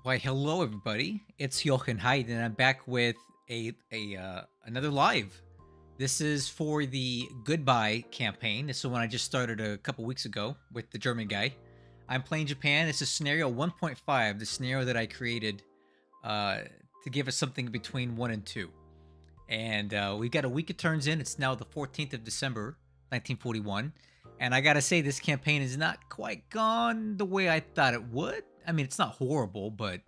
Why, hello everybody. It's Jochen Heiden, and I'm back with another live. This is for the Goodbye campaign. This is one I just started a couple weeks ago with the German guy. I'm playing Japan. This is scenario 1.5, the scenario that I created to give us something between 1 and 2. And we got a week of turns in. It's now the 14th of December, 1941. And I gotta say, this campaign is not quite gone the way I thought it would. I mean, it's not horrible, but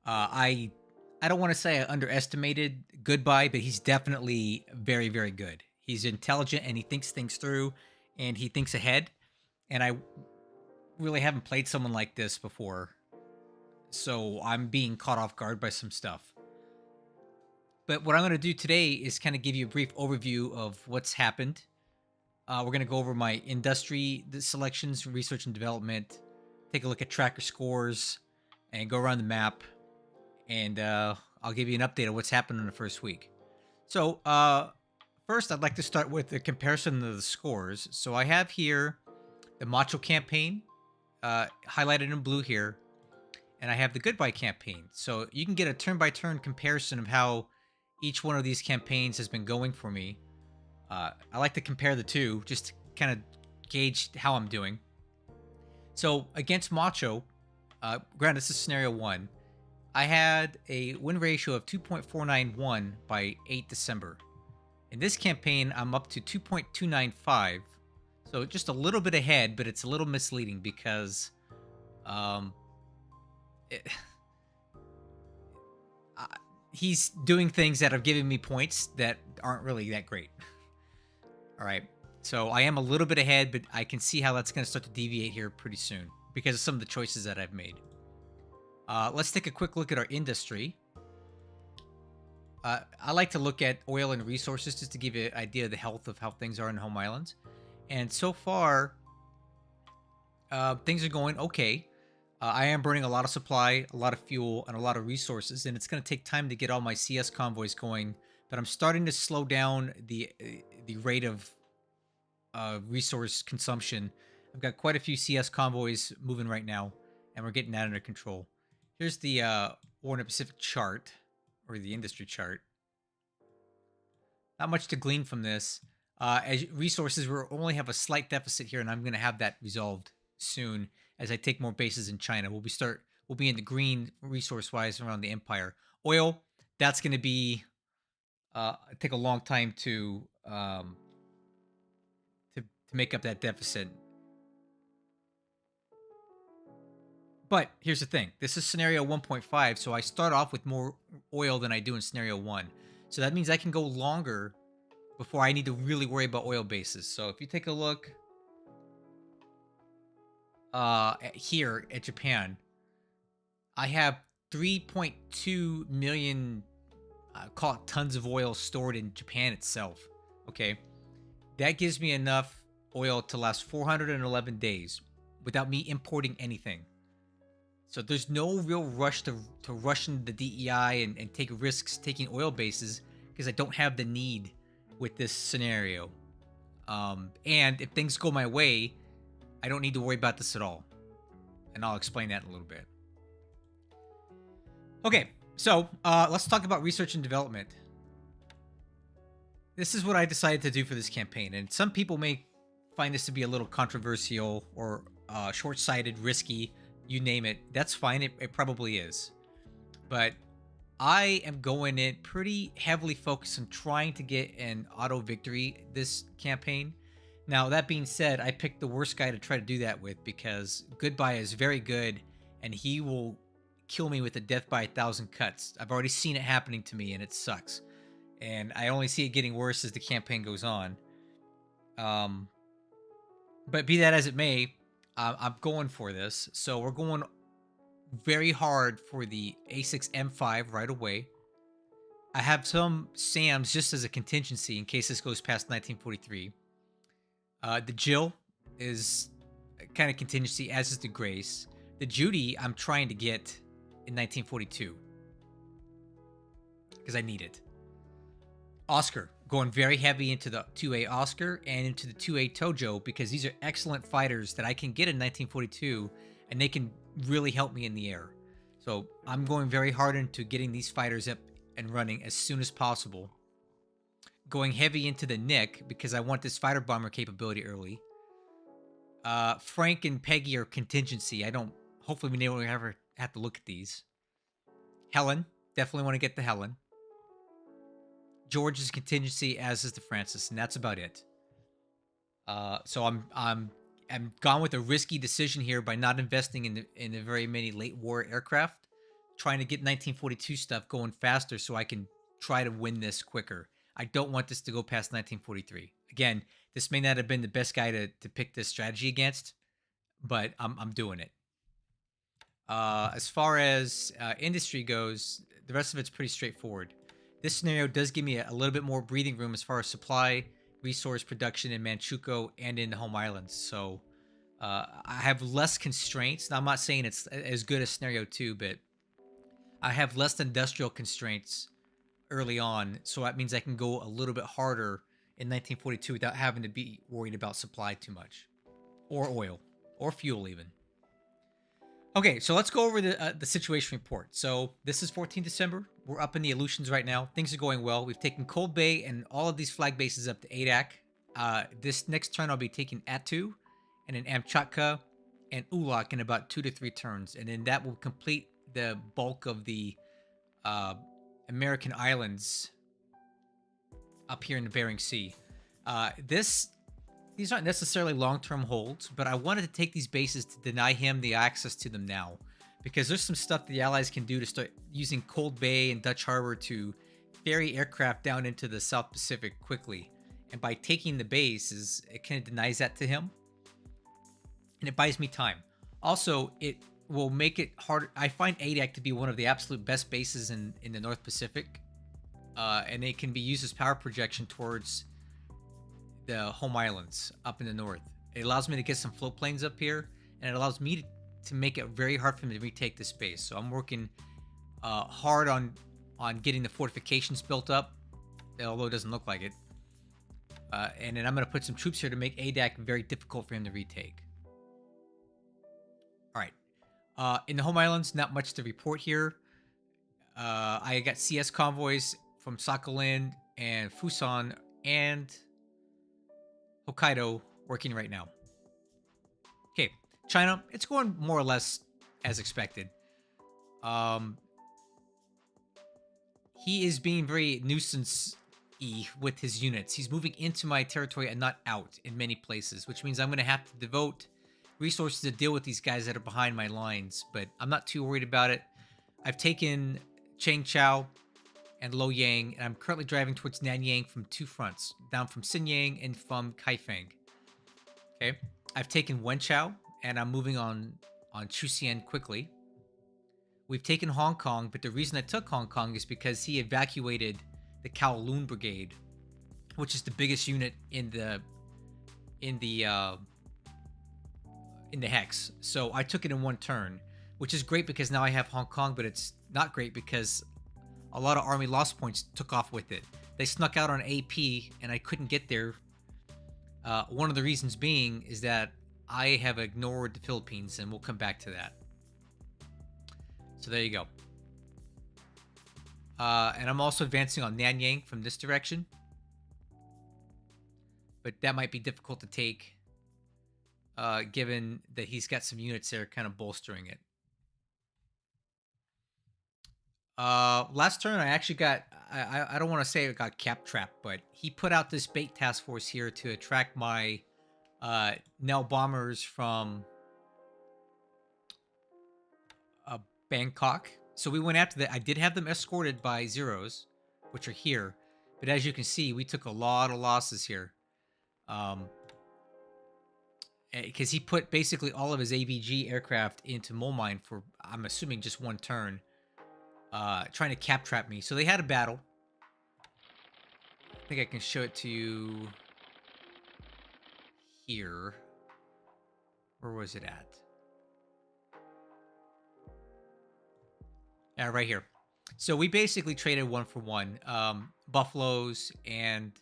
I don't want to say I underestimated Goodbye, but he's definitely very, very good. He's intelligent and he thinks things through and he thinks ahead. And I really haven't played someone like this before, so I'm being caught off guard by some stuff. But what I'm going to do today is kind of give you a brief overview of what's happened. We're going to go over my industry selections, research and development, take a look at tracker scores, and go around the map. And I'll give you an update of what's happened in the first week. So first, I'd like to start with the comparison of the scores. So I have here the Macho campaign, highlighted in blue here, and I have the Goodbye campaign. So you can get a turn-by-turn comparison of how each one of these campaigns has been going for me. I like to compare the two, just to kind of gauge how I'm doing. So against Macho, granted this is scenario 1, I had a win ratio of 2.491 by 8 December. In this campaign, I'm up to 2.295, so just a little bit ahead, but it's a little misleading because he's doing things that are giving me points that aren't really that great. All right, so I am a little bit ahead, but I can see how that's going to start to deviate here pretty soon because of some of the choices that I've made. Let's take a quick look at our industry. I like to look at oil and resources just to give you an idea of the health of how things are in home islands. And so far, things are going okay. I am burning a lot of supply, a lot of fuel, and a lot of resources, and it's going to take time to get all my CS convoys going. But I'm starting to slow down the rate of resource consumption. I've got quite a few CS convoys moving right now, and we're getting that under control. Here's the War in the Pacific chart, or the industry chart. Not much to glean from this. As resources, we only have a slight deficit here, and I'm going to have that resolved soon as I take more bases in China. We'll be in the green resource-wise around the empire. Oil, that's going to be take a long time to make up that deficit. But here's the thing. This is scenario 1.5, so I start off with more oil than I do in scenario 1. So that means I can go longer before I need to really worry about oil bases. So if you take a look here at Japan, I have 3.2 million call it tons of oil stored in Japan itself. Okay, that gives me enough oil to last 411 days without me importing anything. So there's no real rush to rush into the DEI and take risks taking oil bases because I don't have the need with this scenario. And if things go my way, I don't need to worry about this at all. And I'll explain that in a little bit. Okay, so let's talk about research and development. This is what I decided to do for this campaign. And some people may find this to be a little controversial or short-sighted, risky. You name it, that's fine. It probably is. But I am going in pretty heavily focused on trying to get an auto victory this campaign. Now, that being said, I picked the worst guy to try to do that with because Goodbye is very good and he will kill me with a death by 1,000 cuts. I've already seen it happening to me and it sucks. And I only see it getting worse as the campaign goes on. But be that as it may, I'm going for this. So we're going very hard for the A6 M5 right away. I have some SAMs just as a contingency in case this goes past 1943. The Jill is kind of contingency, as is the Grace. The Judy I'm trying to get in 1942 because I need it. Oscar, going very heavy into the 2A Oscar and into the 2A Tojo because these are excellent fighters that I can get in 1942 and they can really help me in the air. So I'm going very hard into getting these fighters up and running as soon as possible. Going heavy into the Nick because I want this fighter bomber capability early. Frank and Peggy are contingency. I don't. Hopefully, we never ever have to look at these. Helen, definitely want to get the Helen. George is contingency, as is the Francis, and that's about it. So I'm gone with a risky decision here by not investing in the very many late war aircraft, trying to get 1942 stuff going faster so I can try to win this quicker. I don't want this to go past 1943. Again, this may not have been the best guy to pick this strategy against, but I'm doing it. As far as industry goes, the rest of it's pretty straightforward. This scenario does give me a little bit more breathing room as far as supply, resource production in Manchukuo and in the home islands. So I have less constraints. Now, I'm not saying it's as good as scenario 2, but I have less industrial constraints early on. So that means I can go a little bit harder in 1942 without having to be worried about supply too much, or oil, or fuel even. Okay, so let's go over the situation report. So this is 14 December. We're up in the Aleutians right now. Things are going well. We've taken Cold Bay and all of these flag bases up to Adak. This next turn, I'll be taking Attu, and then Amchatka and Ulak in about 2 to 3 turns. And then that will complete the bulk of the American islands up here in the Bering Sea. These aren't necessarily long-term holds, but I wanted to take these bases to deny him the access to them now, because there's some stuff the Allies can do to start using Cold Bay and Dutch Harbor to ferry aircraft down into the South Pacific quickly. And by taking the bases, it kind of denies that to him, and it buys me time. Also, it will make it harder. I find Adak to be one of the absolute best bases in the North Pacific, and it can be used as power projection towards the home islands up in the north. It allows me to get some float planes up here, and it allows me to make it very hard for me to retake this base. So I'm working hard on getting the fortifications built up, although it doesn't look like it. And then I'm going to put some troops here to make Adak very difficult for him to retake. All right. In the home islands, not much to report here. I got CS convoys from Sakhalin and Fusan and Hokkaido working right now. Okay, China, it's going more or less as expected. He is being very nuisance-y with his units. He's moving into my territory and not out in many places, which means I'm going to have to devote resources to deal with these guys that are behind my lines, but I'm not too worried about it. I've taken Changchao and Luoyang, and I'm currently driving towards Nanyang from 2 fronts, down from Xinyang and from Kaifeng. Okay, I've taken Wenchao, and I'm moving on Chuxian quickly. We've taken Hong Kong, but the reason I took Hong Kong is because he evacuated the Kowloon Brigade, which is the biggest unit in the hex. So I took it in 1 turn, which is great because now I have Hong Kong, but it's not great because a lot of army loss points took off with it. They snuck out on AP, and I couldn't get there. One of the reasons being is that I have ignored the Philippines, and we'll come back to that. So there you go. And I'm also advancing on Nanyang from this direction. But that might be difficult to take, given that he's got some units there kind of bolstering it. Last turn, I actually got, I don't want to say I got cap trapped, but he put out this bait task force here to attract my Nell bombers from Bangkok. So we went after that. I did have them escorted by Zeros, which are here. But as you can see, we took a lot of losses here. Because he put basically all of his AVG aircraft into Molmine for, I'm assuming, just 1 turn. Trying to cap trap me. So they had a battle. I think I can show it to you here. Where was it at? Yeah, right here. So we basically traded 1 for 1. Buffaloes and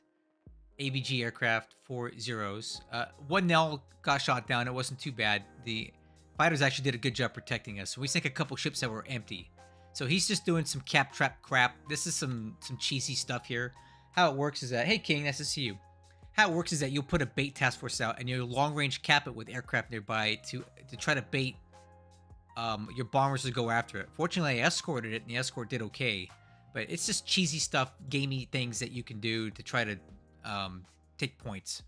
AVG aircraft for Zeros. 1 Nell got shot down. It wasn't too bad. The fighters actually did a good job protecting us. We sank a couple ships that were empty. So he's just doing some cap trap crap. This is some cheesy stuff here. How it works is that, hey King, nice to see you. How it works is that you'll put a bait task force out and you'll long range cap it with aircraft nearby to try to bait your bombers to go after it. Fortunately, I escorted it and the escort did okay. But it's just cheesy stuff, gamey things that you can do to try to take points.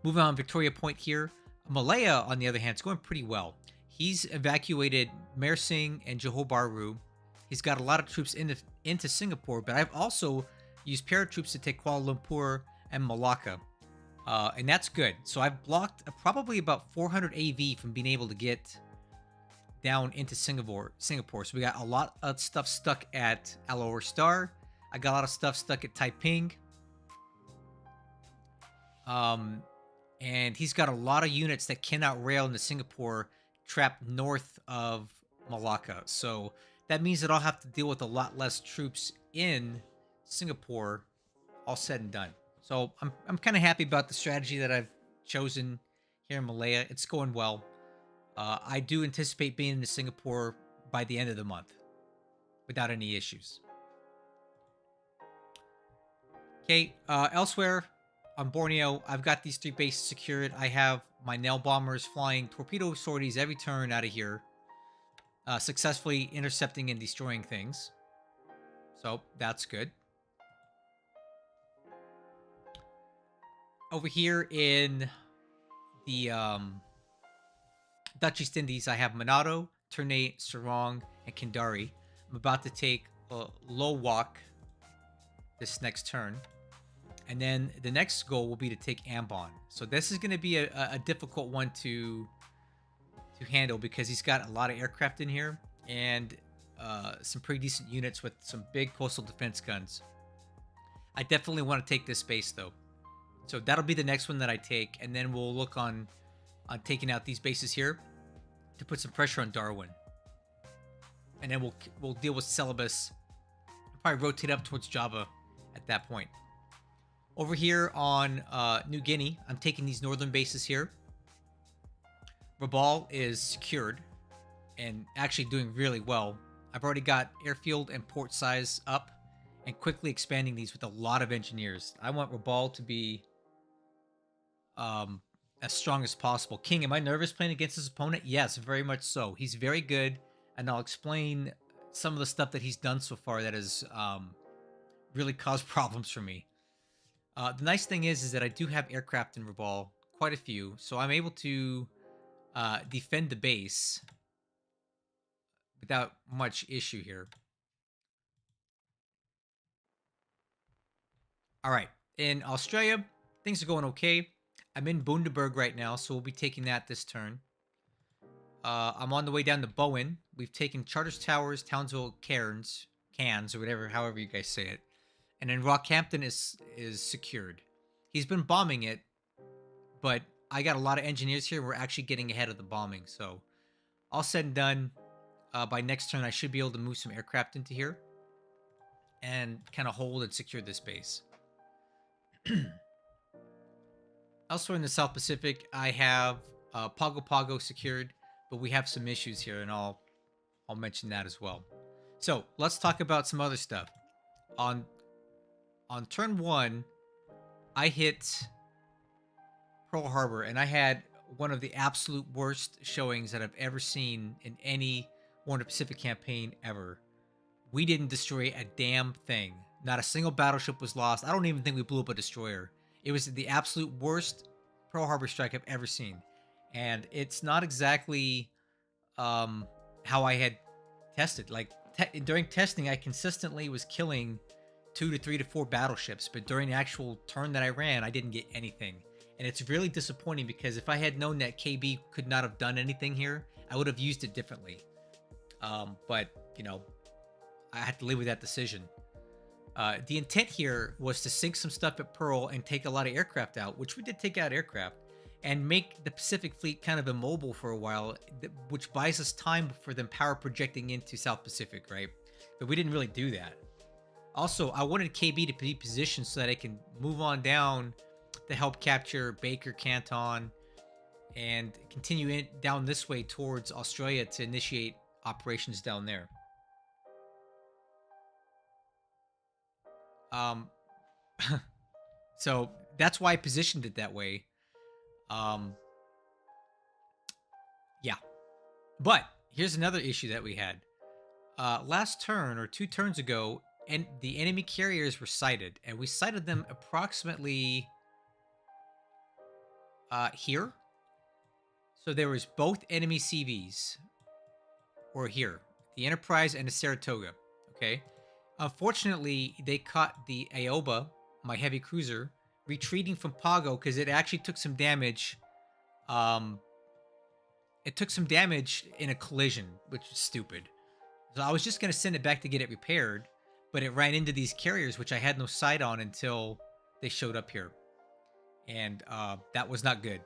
Moving on, Victoria Point here. Malaya, on the other hand, is going pretty well. He's evacuated Mersing and Johor Bahru. He's got a lot of troops into Singapore, but I've also used paratroops to take Kuala Lumpur and Malacca. And that's good. So I've blocked probably about 400 AV from being able to get down into Singapore. So we got a lot of stuff stuck at Alor Star. I got a lot of stuff stuck at Taiping. And he's got a lot of units that cannot rail into Singapore trapped north of Malacca. So that means that I'll have to deal with a lot less troops in Singapore, all said and done. So I'm kind of happy about the strategy that I've chosen here in Malaya. It's going well. I do anticipate being in Singapore by the end of the month without any issues. Okay, elsewhere on Borneo, I've got these 3 bases secured. I have my nail bombers flying torpedo sorties every turn out of here, successfully intercepting and destroying things. So that's good. Over here in the Dutch East Indies, I have Manado, Ternate, Sarong, and Kendari. I'm about to take Lowak this next turn. And then the next goal will be to take Ambon. So this is going to be a difficult one to handle because he's got a lot of aircraft in here and some pretty decent units with some big coastal defense guns. I definitely want to take this base though. So that'll be the next one that I take, and then we'll look on taking out these bases here to put some pressure on Darwin. And then we'll deal with Celebes. Probably rotate up towards Java at that point. Over here on New Guinea, I'm taking these northern bases here. Rabaul is secured and actually doing really well. I've already got airfield and port size up and quickly expanding these with a lot of engineers. I want Rabaul to be as strong as possible. King, am I nervous playing against his opponent? Yes, very much so. He's very good, and I'll explain some of the stuff that he's done so far that has really caused problems for me. The nice thing is that I do have aircraft in Rabaul, quite a few, so I'm able to defend the base without much issue here. All right, in Australia, things are going okay. I'm in Bundaberg right now, so we'll be taking that this turn. I'm on the way down to Bowen. We've taken Charters Towers, Townsville Cairns, or whatever, however you guys say it. And then Rockhampton is secured. He's been bombing it, but I got a lot of engineers here. We're actually getting ahead of the bombing. So all said and done, by next turn, I should be able to move some aircraft into here and kind of hold and secure this base. Elsewhere in the South Pacific, I have Pago Pago secured, but we have some issues here, and I'll mention that as well. So let's talk about some other stuff. On turn 1, I hit Pearl Harbor, and I had one of the absolute worst showings that I've ever seen in any War in the Pacific campaign ever. We didn't destroy a damn thing. Not a single battleship was lost. I don't even think we blew up a destroyer. It was the absolute worst Pearl Harbor strike I've ever seen. And it's not exactly how I had tested. Like, during testing, I consistently was killing 2 to 3 to 4 battleships, but during the actual turn that I ran, I didn't get anything. And it's really disappointing because if I had known that KB could not have done anything here, I would have used it differently. But, you know, I had to live with that decision. The intent here was to sink some stuff at Pearl and take a lot of aircraft out, which we did take out aircraft, and make the Pacific Fleet kind of immobile for a while, which buys us time for them power projecting into South Pacific, right? But we didn't really do that. Also, I wanted KB to be positioned so that I can move on down to help capture Baker, Canton, and continue it down this way towards Australia to initiate operations down there. So that's why I positioned it that way. Yeah. But here's another issue that we had. Last turn or 2 turns ago, and the enemy carriers were sighted, and we sighted them approximately here. So there was both enemy CVs were here, the Enterprise and the Saratoga. Okay. Unfortunately, they caught the Ioba, my heavy cruiser, retreating from Pago because it actually took some damage. It took some damage in a collision, which is stupid. So I was just going to send it back to get it repaired, but it ran into these carriers, which I had no sight on until they showed up here. And that was not good.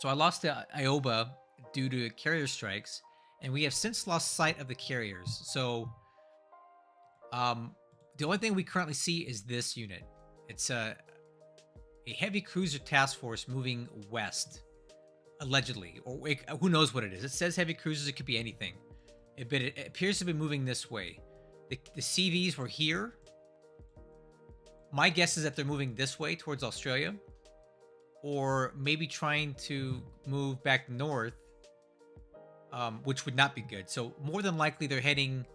So I lost the Ioba due to carrier strikes, and we have since lost sight of the carriers. So the only thing we currently see is this unit. It's a heavy cruiser task force moving west, allegedly, or who knows what it is. It says heavy cruisers. It could be anything. But it appears to be moving this way. The CVs were here. My guess is that they're moving this way towards Australia, or maybe trying to move back north, which would not be good. So more than likely they're heading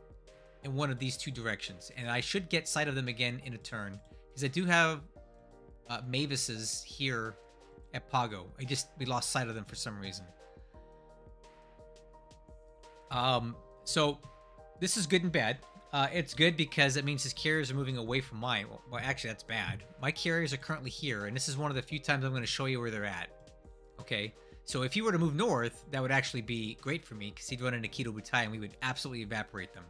in one of these 2 directions, and I should get sight of them again in a turn because I do have Mavises here at Pago. We lost sight of them for some reason. So this is good and bad. It's good because it means his carriers are moving away from mine. Well, actually, that's bad. My carriers are currently here, and this is one of the few times I'm going to show you where they're at. Okay, so if he were to move north, that would actually be great for me because he'd run into GIGABYTE and we would absolutely evaporate them.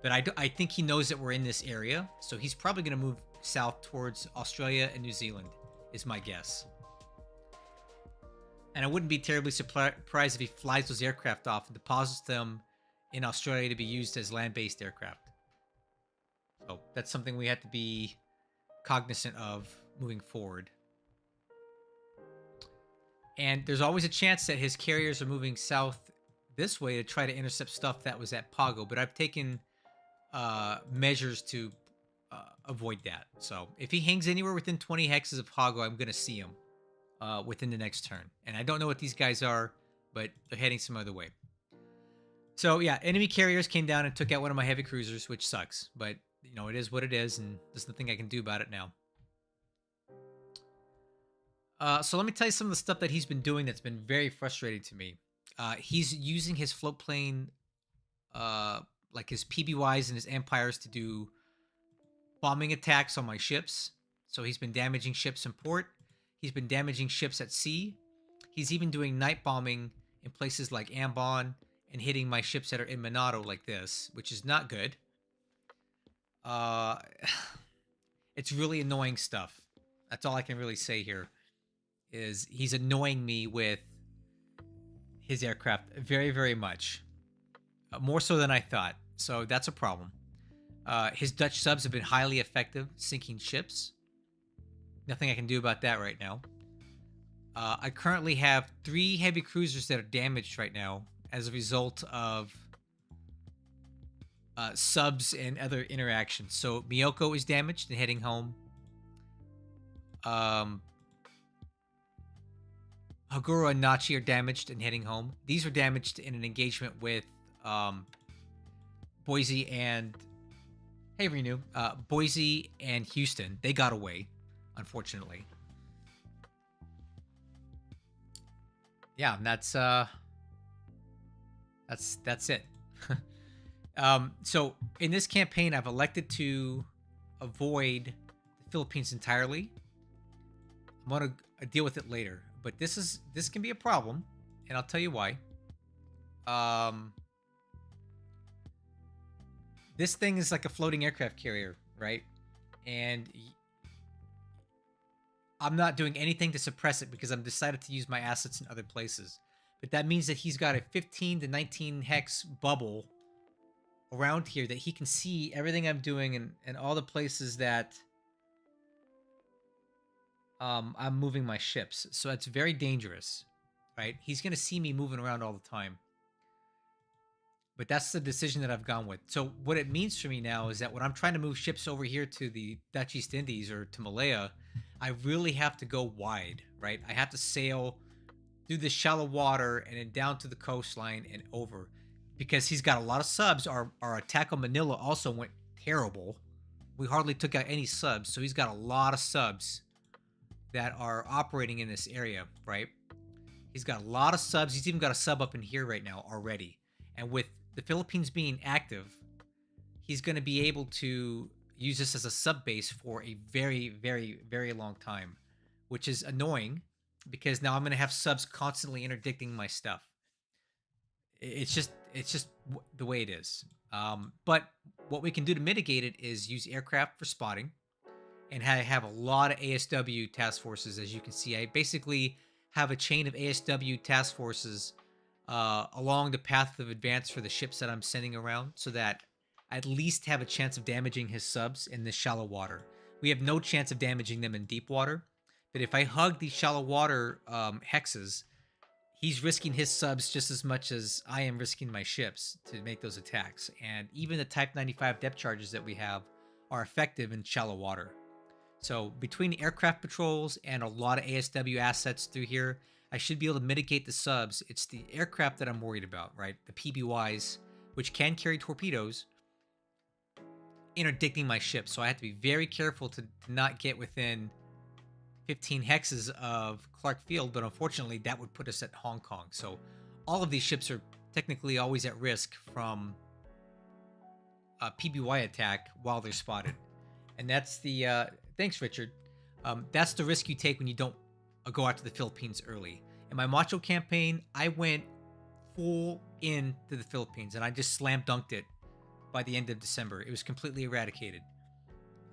But I think he knows that we're in this area, so he's probably going to move south towards Australia and New Zealand, is my guess. And I wouldn't be terribly surprised if he flies those aircraft off and deposits them in Australia to be used as land-based aircraft. So that's something we have to be cognizant of moving forward. And there's always a chance that his carriers are moving south this way to try to intercept stuff that was at Pago, but I've taken measures to avoid that. So if he hangs anywhere within 20 hexes of Pago, I'm going to see him within the next turn. And I don't know what these guys are, but they're heading some other way. So yeah, enemy carriers came down and took out one of my heavy cruisers, which sucks. But, you know, it is what it is, and there's nothing I can do about it now. So let me tell you some of the stuff that he's been doing that's been very frustrating to me. He's using his float plane, like his PBYs and his Empires to do bombing attacks on my ships. So he's been damaging ships in port. He's been damaging ships at sea. He's even doing night bombing in places like Ambon and hitting my ships that are in Minato like this, which is not good. It's really annoying stuff. That's all I can really say here. Is he's annoying me with his aircraft very, very much. More so than I thought. So that's a problem. His Dutch subs have been highly effective sinking ships. Nothing I can do about that right now. I currently have 3 heavy cruisers that are damaged right now as a result of subs and other interactions. So Miyoko is damaged and heading home. Haguro and Nachi are damaged and heading home. These were damaged in an engagement with Boise and... Hey, Renew. Boise and Houston. They got away, unfortunately. Yeah, and that's it. So in this campaign, I've elected to avoid the Philippines entirely. I'm gonna deal with it later, but this can be a problem, and I'll tell you why. This thing is like a floating aircraft carrier, right? And I'm not doing anything to suppress it because I've decided to use my assets in other places. But that means that he's got a 15 to 19 hex bubble around here that he can see everything I'm doing and all the places that I'm moving my ships. So it's very dangerous. right? He's going to see me moving around all the time. But that's the decision that I've gone with. So what it means for me now is that when I'm trying to move ships over here to the Dutch East Indies or to Malaya, I really have to go wide, right? I have to sail through the shallow water and then down to the coastline and over, because he's got a lot of subs. Our attack on Manila also went terrible. We hardly took out any subs, so he's got a lot of subs that are operating in this area, right? He's got a lot of subs. He's even got a sub up in here right now already. And with the Philippines being active, he's going to be able to use this as a sub base for a very, very, very long time, which is annoying because now I'm going to have subs constantly interdicting my stuff. It's just the way it is. But what we can do to mitigate it is use aircraft for spotting, and have a lot of ASW task forces. As you can see, I basically have a chain of ASW task forces along the path of advance for the ships that I'm sending around, so that I at least have a chance of damaging his subs in this shallow water. We have no chance of damaging them in deep water, but if I hug these shallow water hexes, he's risking his subs just as much as I am risking my ships to make those attacks. And even the Type 95 depth charges that we have are effective in shallow water. So between aircraft patrols and a lot of ASW assets through here, I should be able to mitigate the subs. It's the aircraft that I'm worried about, right? The PBYs, which can carry torpedoes, interdicting my ship. So I have to be very careful to not get within 15 hexes of Clark Field, but unfortunately that would put us at Hong Kong. So all of these ships are technically always at risk from a PBY attack while they're spotted. And that's the thanks, Richard. That's the risk you take when you don't go out to the Philippines early. In my Macho campaign, I went full into the Philippines and I just slam dunked it by the end of December. It was completely eradicated.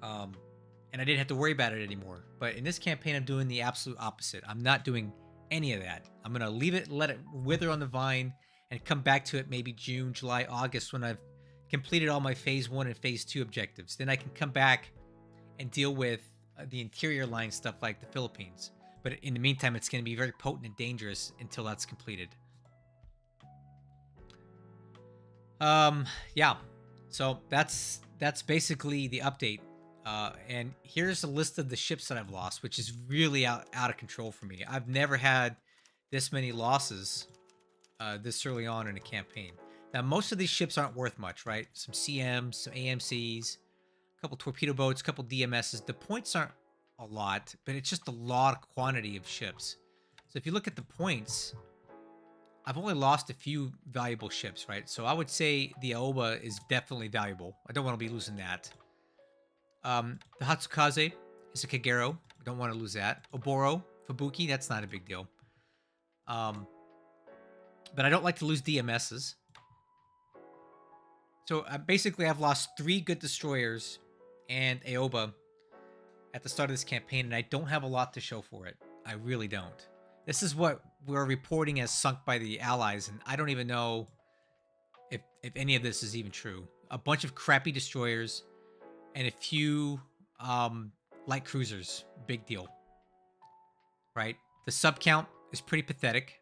And I didn't have to worry about it anymore. But in this campaign, I'm doing the absolute opposite. I'm not doing any of that. I'm going to leave it, let it wither on the vine, and come back to it maybe June, July, August, when I've completed all my Phase 1 and Phase 2 objectives. Then I can come back and deal with the interior line stuff like the Philippines. But in the meantime, it's going to be very potent and dangerous until that's completed. Yeah. So that's basically the update. And here's a list of the ships that I've lost, which is really out of control for me. I've never had this many losses this early on in a campaign. Now, most of these ships aren't worth much, right? Some CMs, some AMCs, a couple torpedo boats, a couple DMSs. The points aren't a lot, but it's just a lot of quantity of ships. So if you look at the points, I've only lost a few valuable ships, right? So I would say the Aoba is definitely valuable. I don't want to be losing that. The Hatsukaze is a Kagero. I don't want to lose that. Oboro, Fubuki, that's not a big deal. But I don't like to lose DMSs. So basically, I've lost 3 good destroyers and Aoba at the start of this campaign, and I don't have a lot to show for it. I really don't. This is what we're reporting as sunk by the Allies, and I don't even know if any of this is even true. A bunch of crappy destroyers and a few light cruisers. Big deal. Right? The sub count is pretty pathetic,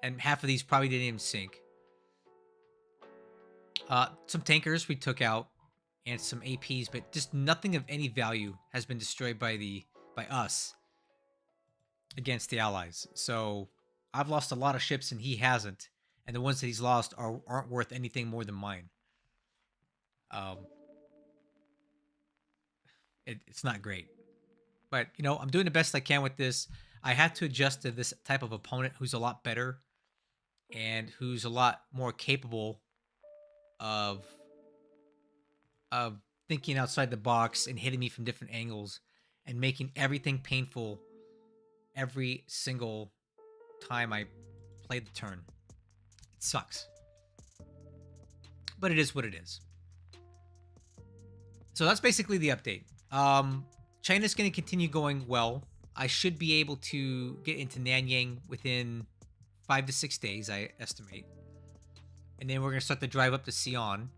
and half of these probably didn't even sink. Some tankers we took out, and some APs, but just nothing of any value has been destroyed by us against the Allies. So I've lost a lot of ships, and he hasn't, and the ones that he's lost aren't worth anything more than mine. It's not great, but you know, I'm doing the best I can with this. I have to adjust to this type of opponent who's a lot better and who's a lot more capable of thinking outside the box and hitting me from different angles and making everything painful every single time I play the turn. It sucks, but it is what it is. So that's basically the update. China's going to continue going well. I should be able to get into Nanyang within 5 to 6 days, I estimate. And then we're going to start the drive up to Xi'an.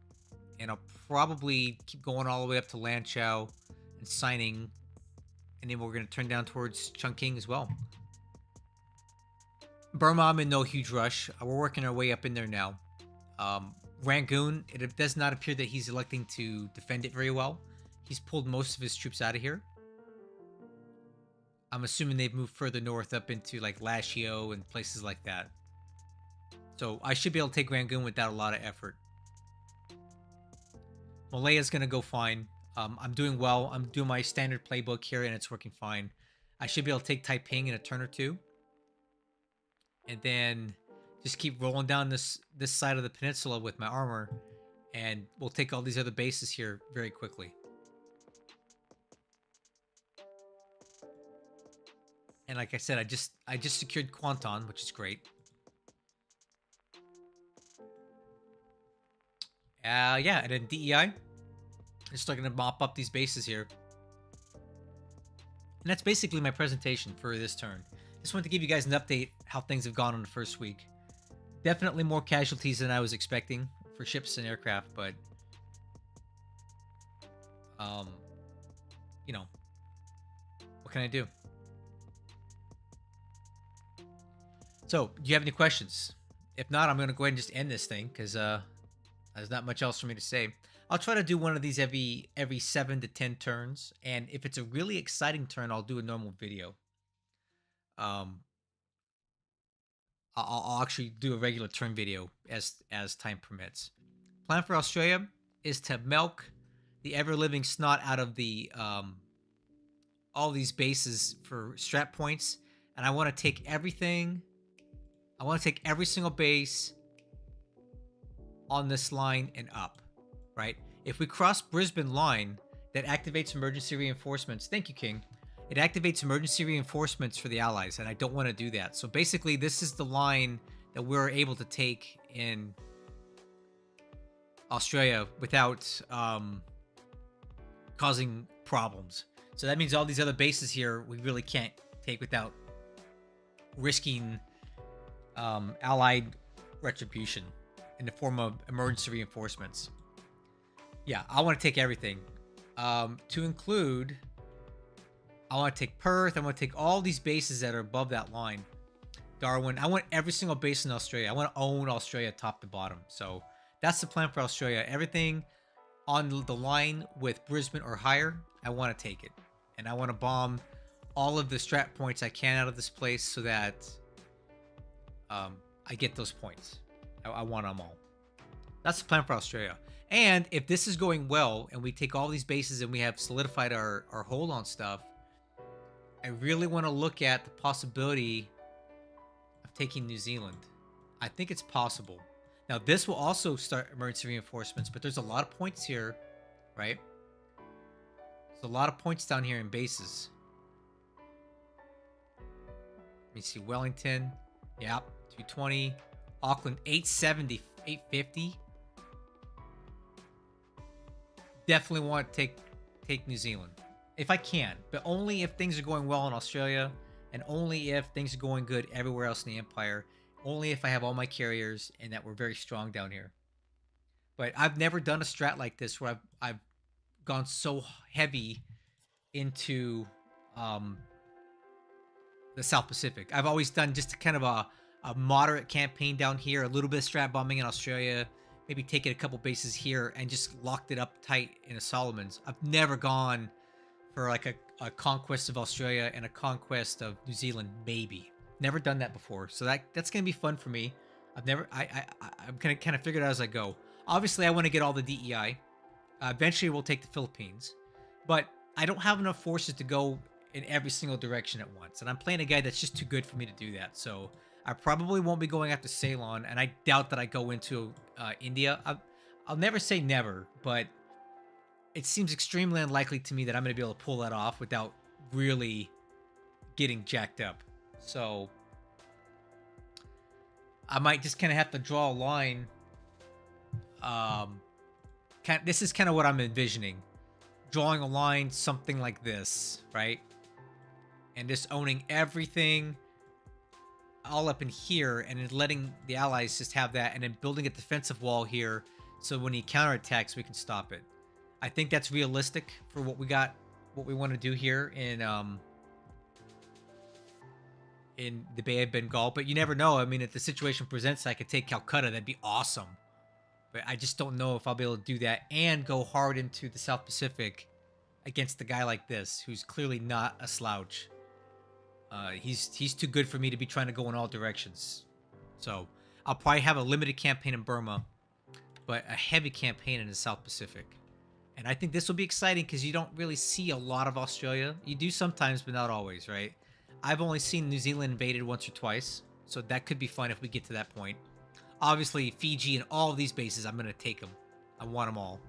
And I'll probably keep going all the way up to Lanchao and signing. And then we're going to turn down towards Chongqing as well. Burma, I'm in no huge rush. We're working our way up in there now. Rangoon, it does not appear that he's electing to defend it very well. He's pulled most of his troops out of here. I'm assuming they've moved further north up into like Lashio and places like that. So I should be able to take Rangoon without a lot of effort. Malaya's going to go fine. I'm doing well. I'm doing my standard playbook here and it's working fine. I should be able to take Taiping in a turn or two. And then just keep rolling down this side of the peninsula with my armor. And we'll take all these other bases here very quickly. And like I said, I just secured Kwanton, which is great. Yeah, and then DEI. Just starting to mop up these bases here. And that's basically my presentation for this turn. Just wanted to give you guys an update how things have gone on the first week. Definitely more casualties than I was expecting for ships and aircraft, but you know, what can I do? So, do you have any questions? If not, I'm going to go ahead and just end this thing because there's not much else for me to say. I'll try to do one of these every 7 to 10 turns, and if it's a really exciting turn, I'll do a normal video. I'll actually do a regular turn video as time permits. Plan for Australia is to milk the ever-living snot out of the all these bases for strat points, and I want to take everything. I want to take every single base on this line and up, right? If we cross Brisbane line, that activates emergency reinforcements. Thank you, King. It activates emergency reinforcements for the Allies, and I don't want to do that. So basically, this is the line that we're able to take in Australia without causing problems. So that means all these other bases here, we really can't take without risking Allied retribution in the form of emergency reinforcements. Yeah, I want to take everything. To include, I want to take Perth. I want to take all these bases that are above that line. Darwin. I want every single base in Australia. I want to own Australia top to bottom. So that's the plan for Australia. Everything on the line with Brisbane or higher, I want to take it. And I want to bomb all of the strat points I can out of this place so that I get those points. I want them all. That's the plan for Australia. And if this is going well and we take all these bases and we have solidified our hold on stuff, I really want to look at the possibility of taking New Zealand. I think it's possible. Now, this will also start emergency reinforcements, but there's a lot of points here, right? There's a lot of points down here in bases. Let me see. Wellington. Yep. 220. Auckland. 870. 850. Definitely want to take New Zealand. If I can. But only if things are going well in Australia. And only if things are going good everywhere else in the Empire. Only if I have all my carriers and that we're very strong down here. But I've never done a strat like this where I've gone so heavy into the South Pacific. I've always done just kind of a moderate campaign down here, a little bit of strat bombing in Australia, maybe taking a couple bases here and just locked it up tight in the Solomons. I've never gone for like a conquest of Australia and a conquest of New Zealand, maybe. Never done that before, so that's gonna be fun for me. I'm gonna kind of figure it out as I go. Obviously, I want to get all the DEI. Eventually, we'll take the Philippines, but I don't have enough forces to go in every single direction at once, and I'm playing a guy that's just too good for me to do that. So I probably won't be going after Ceylon, and I doubt that I go into India. I'll never say never, but it seems extremely unlikely to me that I'm going to be able to pull that off without really getting jacked up. So I might just kind of have to draw a line. This is kind of what I'm envisioning. Drawing a line, something like this, right? And just owning everything all up in here and then letting the Allies just have that and then building a defensive wall here so when he counterattacks, we can stop it. I think that's realistic for what we want to do here in in the Bay of Bengal, but you never know. I mean, if the situation presents, I could take Calcutta. That'd be awesome. But I just don't know if I'll be able to do that and go hard into the South Pacific against a guy like this, who's clearly not a slouch. He's too good for me to be trying to go in all directions. So I'll probably have a limited campaign in Burma, but a heavy campaign in the South Pacific. And I think this will be exciting because you don't really see a lot of Australia. You do sometimes, but not always, right? I've only seen New Zealand invaded once or twice, so that could be fun if we get to that point. Obviously, Fiji and all of these bases, I'm going to take them. I want them all.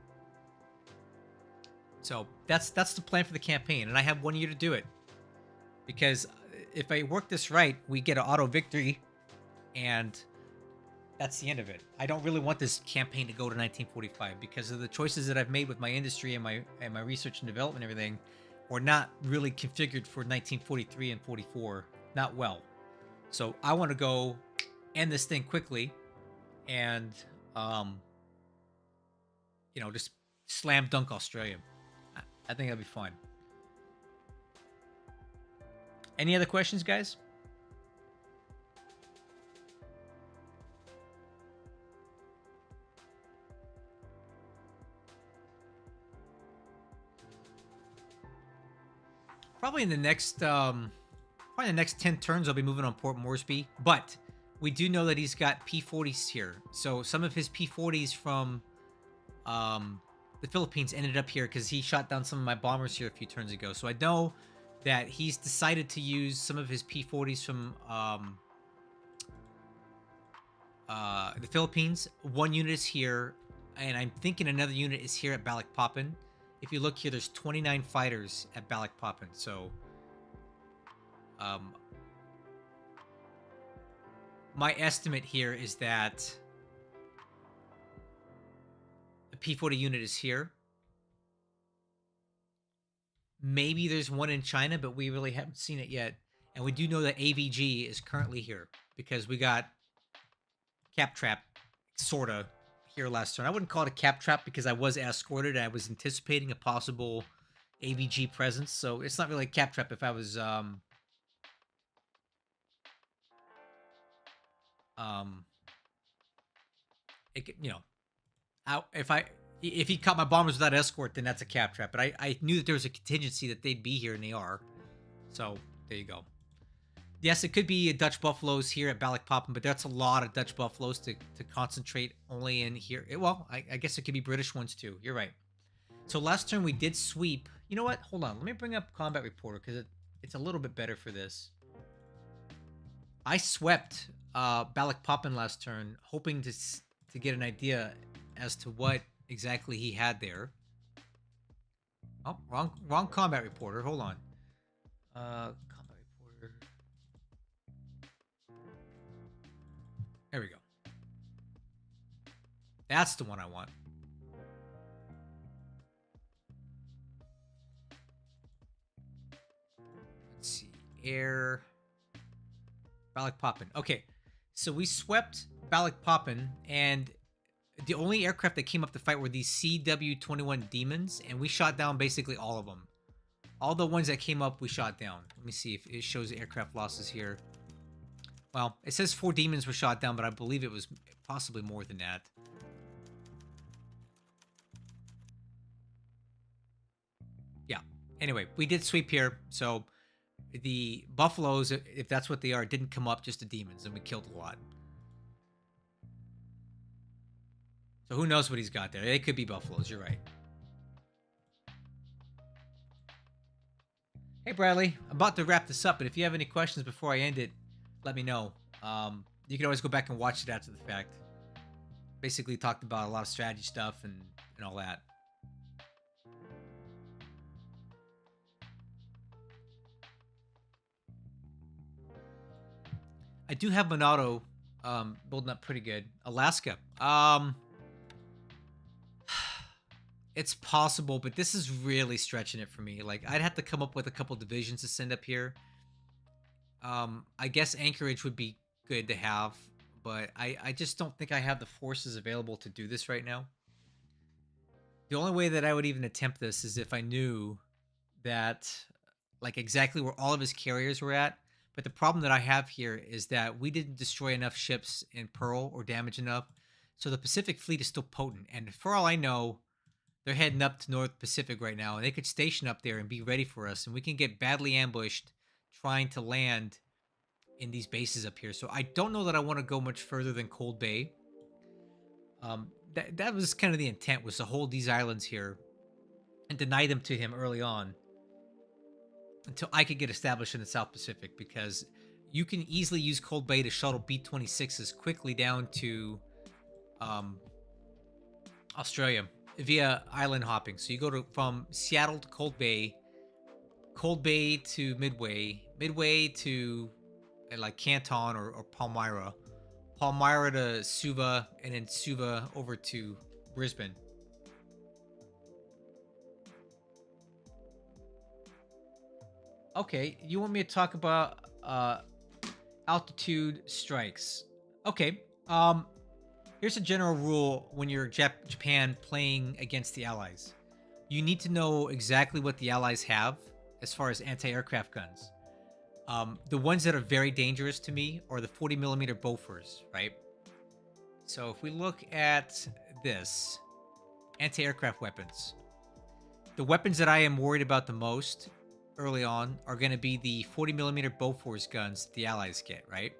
So that's the plan for the campaign, and I have 1 year to do it. Because if I work this right, we get an auto victory, and that's the end of it. I don't really want this campaign to go to 1945 because of the choices that I've made with my industry and my research and development and everything were not really configured for 1943 and 44. Not well. So I want to go end this thing quickly and, just slam dunk Australia. I think that'd be fun. Any other questions, guys? Probably in the next, probably the next 10 turns, I'll be moving on Port Moresby. But we do know that he's got P-40s here. So some of his P-40s from the Philippines ended up here because he shot down some of my bombers here a few turns ago. So I know that he's decided to use some of his P-40s from the Philippines. One unit is here, and I'm thinking another unit is here at Balikpapan. If you look here, there's 29 fighters at Balikpapan. So, my estimate here is that the P-40 unit is here. Maybe there's one in China, but we really haven't seen it yet. And we do know that AVG is currently here because we got Cap Trap, sorta, here last turn. I wouldn't call it a Cap Trap because I was escorted and I was anticipating a possible AVG presence. So it's not really a Cap Trap if I was if he caught my bombers without escort, then that's a Cap Trap. But I knew that there was a contingency that they'd be here, and they are. So there you go. Yes, it could be Dutch Buffaloes here at Balikpapan, but that's a lot of Dutch Buffaloes to concentrate only in here. Well, I guess it could be British ones too. You're right. So last turn we did sweep. You know what? Hold on. Let me bring up Combat Reporter because it's a little bit better for this. I swept Balikpapan last turn, hoping to get an idea as to what exactly he had there. Oh, wrong Combat Reporter. Hold on. Combat Reporter. There we go. That's the one I want. Let's see. Air. Balikpapan. Okay. So we swept Balikpapan, and the only aircraft that came up to fight were these CW-21 Demons, and we shot down basically all of them. All the ones that came up, we shot down. Let me see if it shows aircraft losses here. Well, it says 4 Demons were shot down, but I believe it was possibly more than that. Yeah. Anyway, we did sweep here, so the Buffaloes, if that's what they are, didn't come up, just the Demons, and we killed a lot. So who knows what he's got there? They could be Buffaloes, you're right. Hey, Bradley, I'm about to wrap this up, but if you have any questions before I end it, let me know. You can always go back and watch it after the fact. Basically talked about a lot of strategy stuff and all that. I do have Monado building up pretty good. Alaska. It's possible, but this is really stretching it for me. Like, I'd have to come up with a couple divisions to send up here. I guess Anchorage would be good to have, but I just don't think I have the forces available to do this right now. The only way that I would even attempt this is if I knew that, like, exactly where all of his carriers were at. But the problem that I have here is that we didn't destroy enough ships in Pearl or damage enough. So the Pacific Fleet is still potent. And for all I know, they're heading up to North Pacific right now. And they could station up there and be ready for us. And we can get badly ambushed trying to land in these bases up here. So I don't know that I want to go much further than Cold Bay. That was kind of the intent, was to hold these islands here and deny them to him early on until I could get established in the South Pacific, because you can easily use Cold Bay to shuttle B-26s quickly down to Australia via island hopping. So you go from Seattle to Cold Bay to Midway to like Canton or Palmyra to Suva, and then Suva over to Brisbane. Okay, you want me to talk about altitude strikes? Okay. Here's a general rule when you're Japan playing against the Allies. You need to know exactly what the Allies have as far as anti-aircraft guns. The ones that are very dangerous to me are the 40mm Bofors, right? So if we look at this, anti-aircraft weapons. The weapons that I am worried about the most early on are going to be the 40mm Bofors guns the Allies get, right?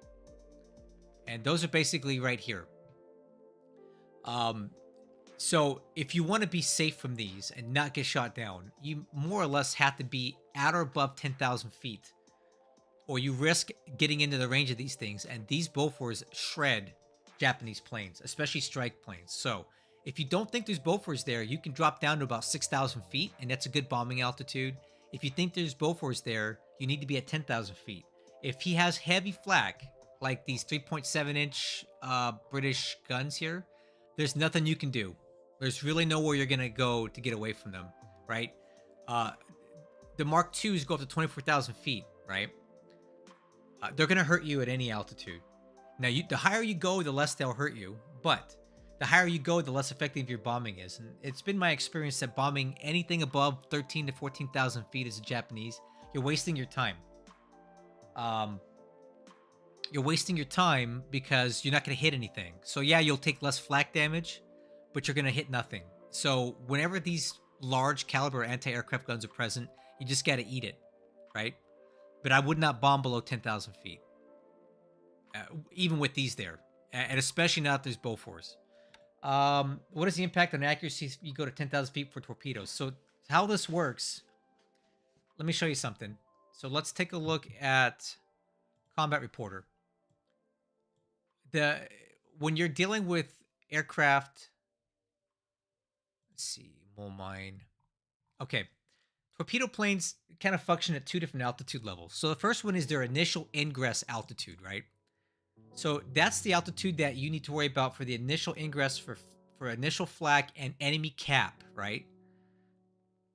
And those are basically right here. So if you want to be safe from these and not get shot down, you more or less have to be at or above 10,000 feet, or you risk getting into the range of these things. And these Bofors shred Japanese planes, especially strike planes. So if you don't think there's Bofors there, you can drop down to about 6,000 feet, and that's a good bombing altitude. If you think there's Bofors there, you need to be at 10,000 feet. If he has heavy flak, like these 3.7-inch British guns here, there's nothing you can do. There's really nowhere you're going to go to get away from them, right? The Mark IIs go up to 24,000 feet, right? They're going to hurt you at any altitude. Now, the higher you go, the less they'll hurt you. But the higher you go, the less effective your bombing is. And it's been my experience that bombing anything above 13 to 14,000 feet as a Japanese, you're wasting your time. You're wasting your time because you're not going to hit anything. So yeah, you'll take less flak damage, but you're going to hit nothing. So whenever these large caliber anti-aircraft guns are present, you just got to eat it, right? But I would not bomb below 10,000 feet, even with these there, and especially not if there's Bofors. What is the impact on accuracy if you go to 10,000 feet for torpedoes? So how this works, let me show you something. So let's take a look at Combat Reporter. When you're dealing with aircraft, let's see, mole mine. Okay, torpedo planes kind of function at two different altitude levels. So the first one is their initial ingress altitude, right? So that's the altitude that you need to worry about for the initial ingress for initial flak and enemy cap, right?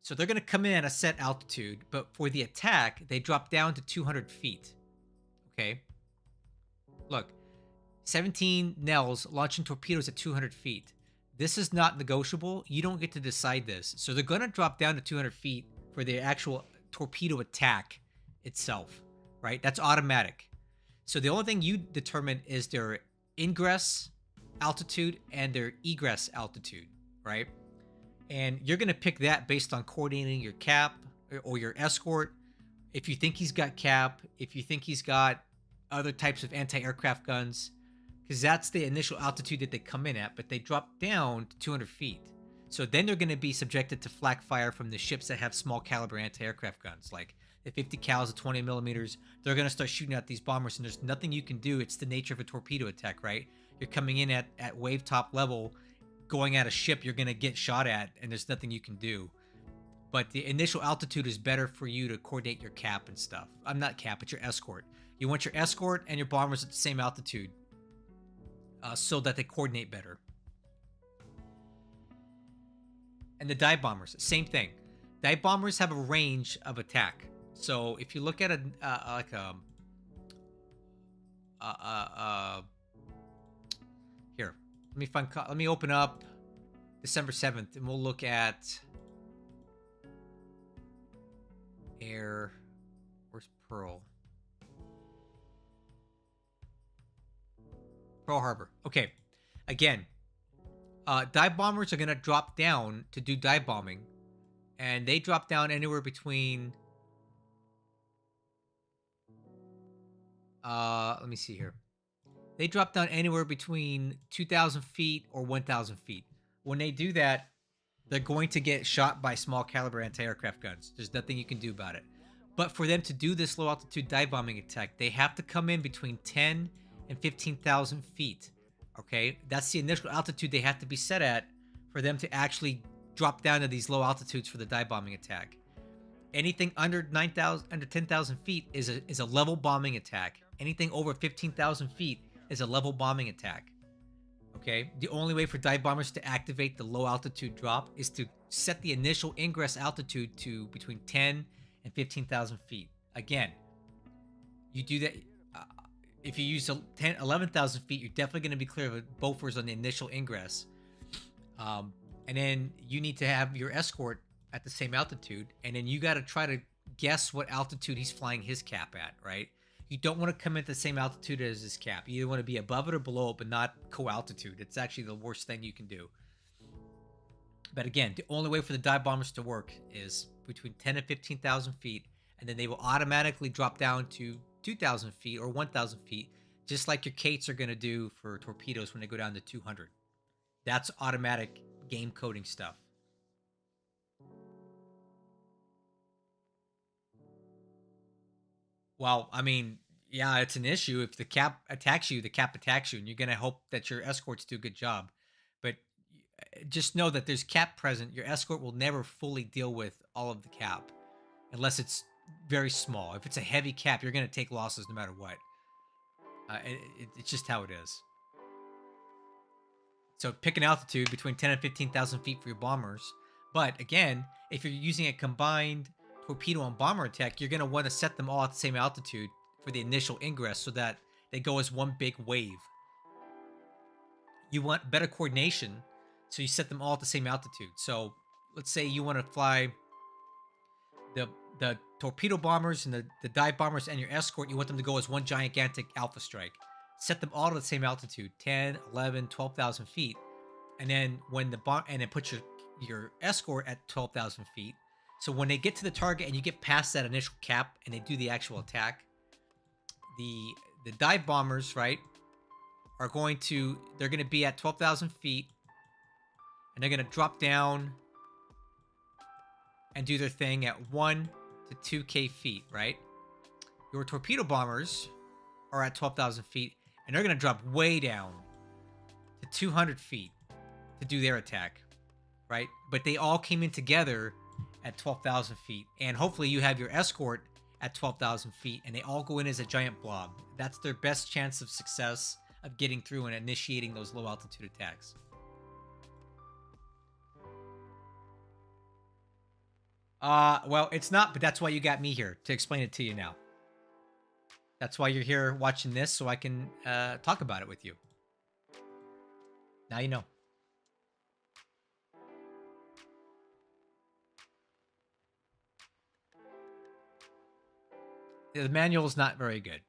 So they're going to come in at a set altitude, but for the attack, they drop down to 200 feet. Okay? Look, 17 Nels launching torpedoes at 200 feet. This is not negotiable. You don't get to decide this. So they're going to drop down to 200 feet for the actual torpedo attack itself, right? That's automatic. So the only thing you determine is their ingress altitude and their egress altitude, right? And you're going to pick that based on coordinating your cap or your escort. If you think he's got cap, if you think he's got other types of anti-aircraft guns, because that's the initial altitude that they come in at, but they drop down to 200 feet. So then they're going to be subjected to flak fire from the ships that have small caliber anti-aircraft guns, like the 50 cals, the 20 millimeters. They're going to start shooting at these bombers, and there's nothing you can do. It's the nature of a torpedo attack, right? You're coming in at wave top level, going at a ship you're going to get shot at, and there's nothing you can do. But the initial altitude is better for you to coordinate your cap and stuff. I'm not cap, it's your escort. You want your escort and your bombers at the same altitude so that they coordinate better. And the dive bombers, same thing. Dive bombers have a range of attack. So if you look at here, let me open up December 7th, and we'll look at air. Where's Pearl? Pearl Harbor. Okay. Again, dive bombers are going to drop down to do dive bombing. And they drop down anywhere between... let me see here. They drop down anywhere between 2,000 feet or 1,000 feet. When they do that, they're going to get shot by small caliber anti-aircraft guns. There's nothing you can do about it. But for them to do this low altitude dive bombing attack, they have to come in between 10 and 15,000 feet. Okay, that's the initial altitude they have to be set at for them to actually drop down to these low altitudes for the dive bombing attack. Anything under 10,000 feet is a level bombing attack. Anything over 15,000 feet is a level bombing attack. Okay, the only way for dive bombers to activate the low altitude drop is to set the initial ingress altitude to between 10 and 15,000 feet. Again, you do that. If you use 11,000 feet, you're definitely going to be clear of Bofors on the initial ingress. And then you need to have your escort at the same altitude. And then you got to try to guess what altitude he's flying his cap at, right? You don't want to come at the same altitude as his cap. You either want to be above it or below it, but not co-altitude. It's actually the worst thing you can do. But again, the only way for the dive bombers to work is between 10 and 15,000 feet, and then they will automatically drop down to 2,000 feet or 1,000 feet, just like your Kates are going to do for torpedoes when they go down to 200. That's automatic game coding stuff. Well, I mean, yeah, it's an issue. If the cap attacks you, the cap attacks you, and you're going to hope that your escorts do a good job. But just know that there's cap present. Your escort will never fully deal with all of the cap unless it's very small. If it's a heavy cap, you're going to take losses no matter what. It's just how it is. So pick an altitude between 10 and 15,000 feet for your bombers. But again, if you're using a combined torpedo and bomber attack, you're going to want to set them all at the same altitude for the initial ingress so that they go as one big wave. You want better coordination, so you set them all at the same altitude. So let's say you want to fly the torpedo bombers and the dive bombers and your escort. You want them to go as one gigantic alpha strike. Set them all at the same altitude, 10, 11, 12,000 feet. And then when and then put your escort at 12,000 feet. So when they get to the target and you get past that initial cap and they do the actual attack, the dive bombers, right, they're going to be at 12,000 feet, and they're going to drop down and do their thing at 1 to 2K feet, right? Your torpedo bombers are at 12,000 feet, and they're going to drop way down to 200 feet to do their attack, right? But they all came in together at 12,000 feet, and hopefully you have your escort at 12,000 feet, and they all go in as a giant blob. That's their best chance of success of getting through and initiating those low altitude attacks. Well, it's not, but that's why you got me here, to explain it to you now. That's why you're here watching this, so I can talk about it with you. Now you know. The manual is not very good.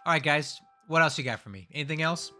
All right, guys. What else you got for me? Anything else?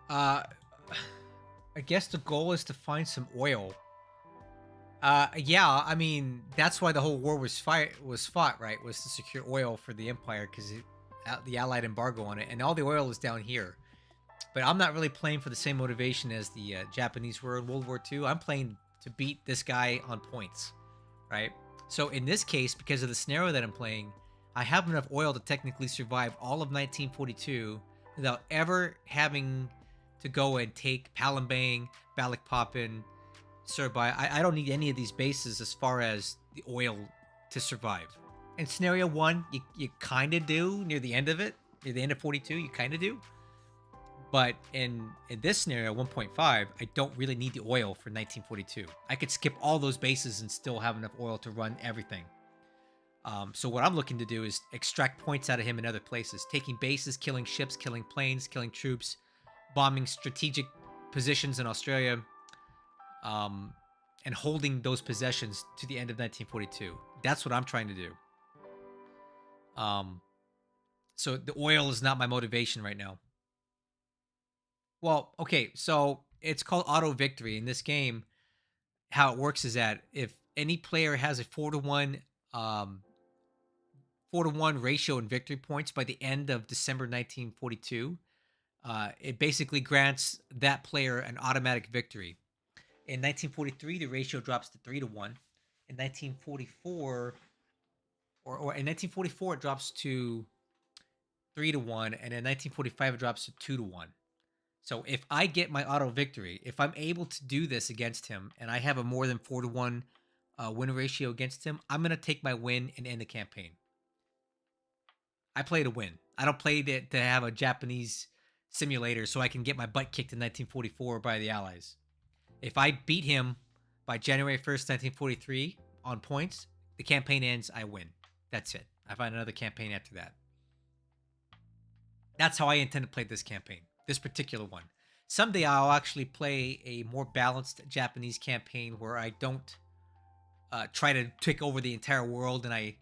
I guess the goal is to find some oil. Yeah, I mean, that's why the whole war was fought, right? Was to secure oil for the Empire, because the Allied embargo on it, and all the oil is down here. But I'm not really playing for the same motivation as the Japanese were in World War II. I'm playing to beat this guy on points, right? So in this case, because of the scenario that I'm playing, I have enough oil to technically survive all of 1942 without ever having to go and take Palembang, Balikpapan, Surbai. I don't need any of these bases as far as the oil to survive. In scenario 1, you kind of do near the end of it. Near the end of 42, you kind of do. But in this scenario, 1.5, I don't really need the oil for 1942. I could skip all those bases and still have enough oil to run everything. So what I'm looking to do is extract points out of him in other places. Taking bases, killing ships, killing planes, killing troops, bombing strategic positions in Australia, and holding those possessions to the end of 1942. That's what I'm trying to do. So the oil is not my motivation right now. Well, okay, so it's called auto victory in this game. How it works is that if any player has a 4-to-1 ratio in victory points by the end of December 1942, it basically grants that player an automatic victory. In 1943, the ratio drops to 3-to-1. In 1944, or in 1944, it drops to 3-to-1, and in 1945, it drops to 2-to-1. So if I get my auto victory, if I'm able to do this against him, and I have a more than 4-to-1 win ratio against him, I'm going to take my win and end the campaign. I play to win. I don't play to have a Japanese simulator so I can get my butt kicked in 1944 by the Allies. If I beat him by January 1st, 1943 on points, the campaign ends, I win. That's it. I find another campaign after that. That's how I intend to play this campaign. This particular one. Someday I'll actually play a more balanced Japanese campaign where I don't try to take over the entire world, and I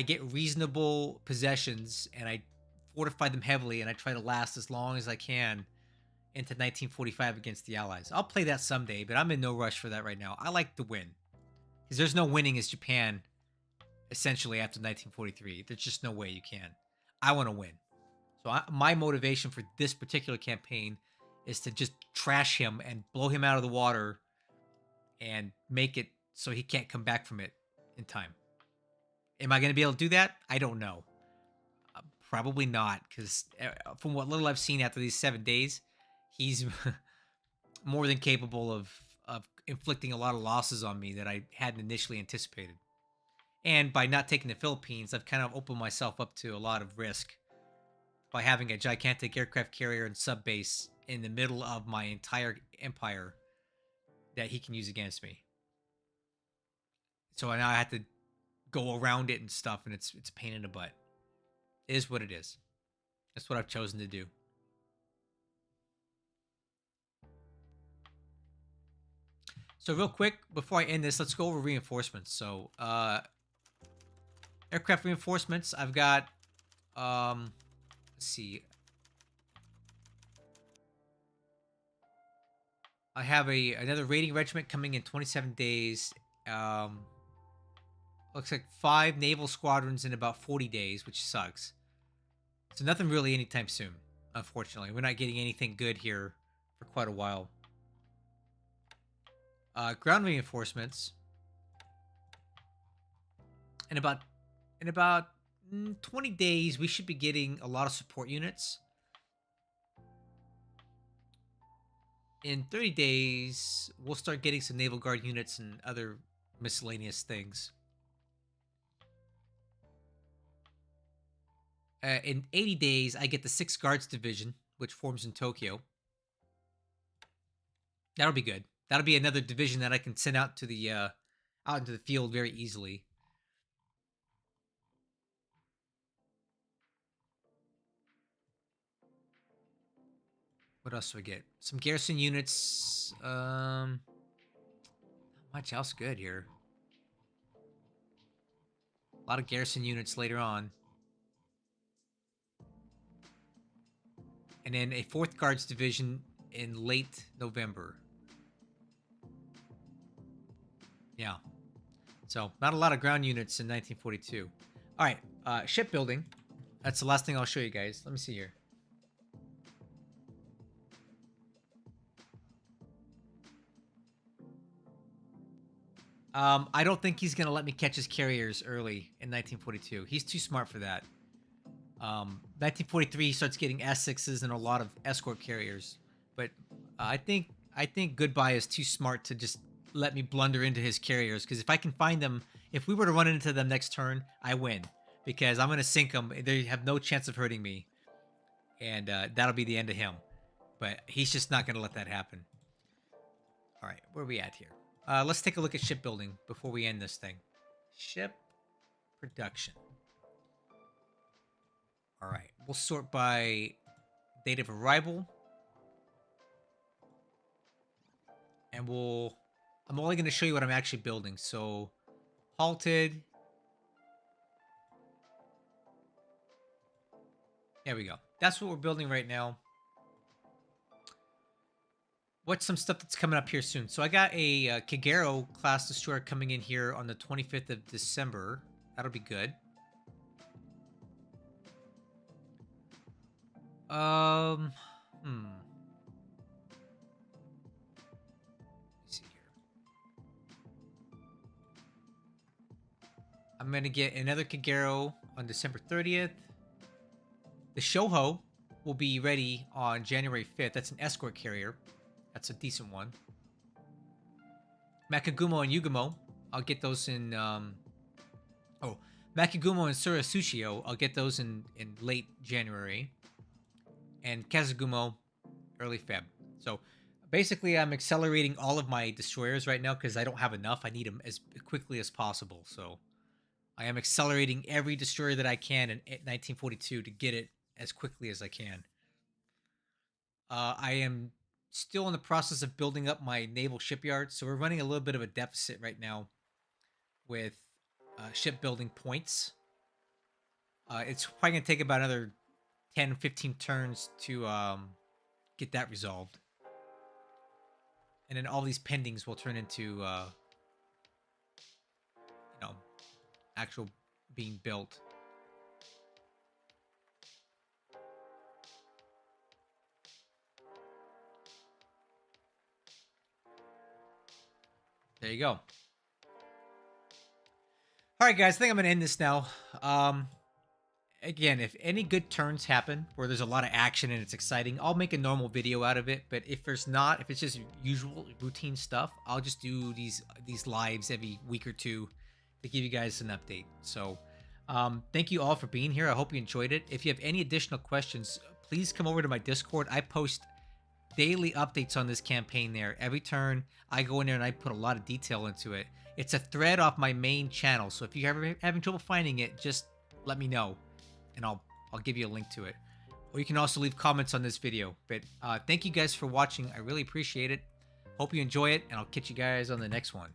get reasonable possessions and I fortify them heavily, and I try to last as long as I can into 1945 against the Allies. I'll play that someday, but I'm in no rush for that right now. I like to win because there's no winning as Japan essentially after 1943. There's just no way you can. I want to win. So my motivation for this particular campaign is to just trash him and blow him out of the water and make it so he can't come back from it in time. Am I going to be able to do that? I don't know. Probably not, because from what little I've seen after these 7 days, he's more than capable of inflicting a lot of losses on me that I hadn't initially anticipated. And by not taking the Philippines, I've kind of opened myself up to a lot of risk by having a gigantic aircraft carrier and sub base in the middle of my entire empire that he can use against me. So now I have to go around it and stuff, and it's a pain in the butt. It is what it is. That's what I've chosen to do. So real quick, before I end this, let's go over reinforcements. So aircraft reinforcements, I've got let's see. I have another raiding regiment coming in 27 days. Looks like 5 naval squadrons in about 40 days, which sucks. So nothing really anytime soon, unfortunately. We're not getting anything good here for quite a while. Ground reinforcements. In about 20 days, we should be getting a lot of support units. In 30 days, we'll start getting some Naval Guard units and other miscellaneous things. In 80 days, I get the 6th Guards Division, which forms in Tokyo. That'll be good. That'll be another division that I can send out to the out into the field very easily. What else do we get? Some garrison units. Not much else good here. A lot of garrison units later on. And then a 4th Guards Division in late November. Yeah. So, not a lot of ground units in 1942. All right, shipbuilding. That's the last thing I'll show you guys. Let me see here. I don't think he's gonna let me catch his carriers early in 1942. He's too smart for that. 1943 he starts getting S6s and a lot of escort carriers, but I think GoodbyeBlueSky is too smart to just let me blunder into his carriers, because if I can find them, if we were to run into them next turn, I win, because I'm gonna sink them. They have no chance of hurting me, and that'll be the end of him. But he's just not gonna let that happen. All right, where are we at here? Let's take a look at shipbuilding before we end this thing. Ship production. All right, we'll sort by date of arrival. And I'm only going to show you what I'm actually building. So, halted. There we go. That's what we're building right now. What's some stuff that's coming up here soon? So I got a Kagero class destroyer coming in here on the 25th of December. That'll be good. Let's see here. I'm gonna get another Kagero on December 30th. The Shoho will be ready on January 5th. That's an escort carrier. That's a decent one. Makagumo and Yugumo, I'll get those in... Makagumo and Surasushio, I'll get those in late January. And Kazugumo, early Feb. So, basically, I'm accelerating all of my destroyers right now because I don't have enough. I need them as quickly as possible. So, I am accelerating every destroyer that I can in 1942 to get it as quickly as I can. I am still in the process of building up my naval shipyard, so we're running a little bit of a deficit right now with shipbuilding points. It's probably going to take about another 10-15 turns to get that resolved. And then all these pendings will turn into actual being built. There you go. All right, guys, I think I'm going to end this now. Again, if any good turns happen where there's a lot of action and it's exciting, I'll make a normal video out of it. But if there's not, if it's just usual routine stuff, I'll just do these lives every week or two to give you guys an update. So thank you all for being here. I hope you enjoyed it. If you have any additional questions, please come over to my Discord. I post daily updates on this campaign there. Every turn, I go in there and I put a lot of detail into it. It's a thread off my main channel, so if you're ever having trouble finding it, just let me know, and I'll give you a link to it. Or you can also leave comments on this video. But thank you guys for watching. I really appreciate it. Hope you enjoy it, and I'll catch you guys on the next one.